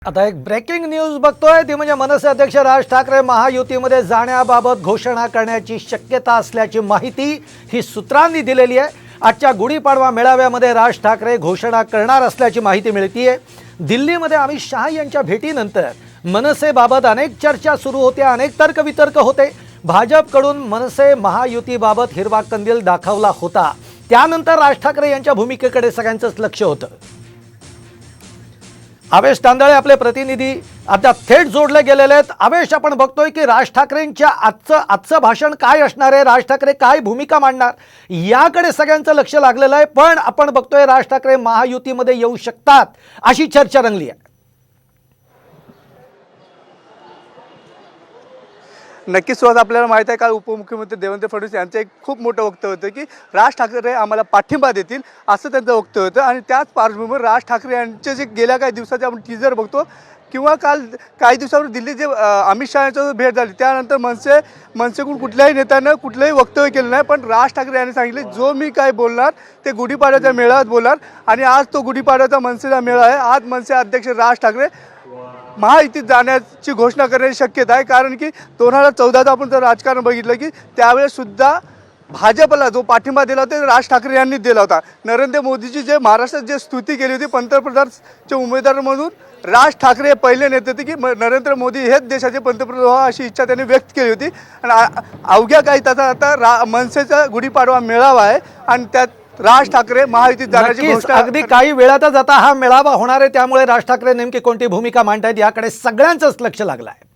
आता एक breaking news बघतोय ती म्हणजे मनसे अध्यक्ष राज ठाकरे महायुतीमध्ये जाण्याबाबत घोषणा करण्याची शक्यता असल्याची माहिती ही सूत्रांनी दिलेली आहे। आजच्या गुढीपाडवा मेळाव्यामध्ये राज ठाकरे घोषणा करणार असल्याची माहिती मिळतीये। दिल्लीमध्ये अमित शहा यांच्या भेटीनंतर मनसेबाबत अनेक चर्चा सुरू होत्या, अनेक तर्कवितर्क होते। भाजपकडून मनसे महायुतीबाबत हिरवा कंदील दाखवला होता, त्यानंतर राज ठाकरे यांच्या भूमिकेकडे सगळ्यांचंच लक्ष होतं। आवेश तांदळे आपले प्रतिनिधी आता थेट जोडले गेलेले आहेत। आवेश, आपण बघतोय की राज ठाकरेंच्या आजचं भाषण काय असणार आहे, राज ठाकरे काय भूमिका मांडणार, याकडे सगळ्यांचं लक्ष लागलेलं आहे। पण आपण बघतोय राज ठाकरे महायुतीमध्ये येऊ शकतात अशी चर्चा रंगली आहे। नक्कीच सुरुवात आपल्याला माहित आहे, काल उपमुख्यमंत्री देवेंद्र फडणवीस यांचं एक खूप मोठं वक्तव्य होतं की राज ठाकरे आम्हाला पाठिंबा देतील असं त्यांचं वक्तव्य होतं। आणि त्याच पार्श्वभूमीवर राज ठाकरे यांचे जे गेल्या काही दिवसाचे आपण टीजर बघतो किंवा काल काही दिवसावर दिल्लीत जे अमित शहा यांच्यासोबत भेट झाली त्यानंतर मनसेकडून कुठल्याही नेत्यानं कुठलंही वक्तव्य केलं नाही। पण राज ठाकरे यांनी सांगितले जो मी काय बोलणार ते गुढीपाडव्याच्या मेळाव्यात बोलणार। आणि आज तो गुढीपाडव्याचा मनसेचा मेळावा आहे। आज मनसे अध्यक्ष राज ठाकरे महायुतीत जाण्याची घोषणा करण्याची शक्यता आहे, कारण की 2014 आपण जर राजकारण बघितलं की त्यावेळेस सुद्धा भाजपला जो पाठिंबा दिला होता ते राज ठाकरे यांनी दिला होता। नरेंद्र मोदीची जे महाराष्ट्रात जे स्तुती केली होती पंतप्रधानचे उमेदवार म्हणून राज ठाकरे पहिले नेते होते की नरेंद्र मोदी हेच देशाचे पंतप्रधान व्हावे अशी इच्छा त्यांनी व्यक्त केली होती। आणि अवघ्या काही तासात आता मनसेचा गुढीपाडवा मेळावा आहे आणि त्यात राज ठाकरे महायुतीत जाण्याची घोषणा अगदी काही वेळातच आता हा मेळावा होणार आहे, त्यामुळे राज ठाकरे नेमकी कोणती भूमिका मांडतायत याकडे सगळ्यांचंच लक्ष लागलं आहे।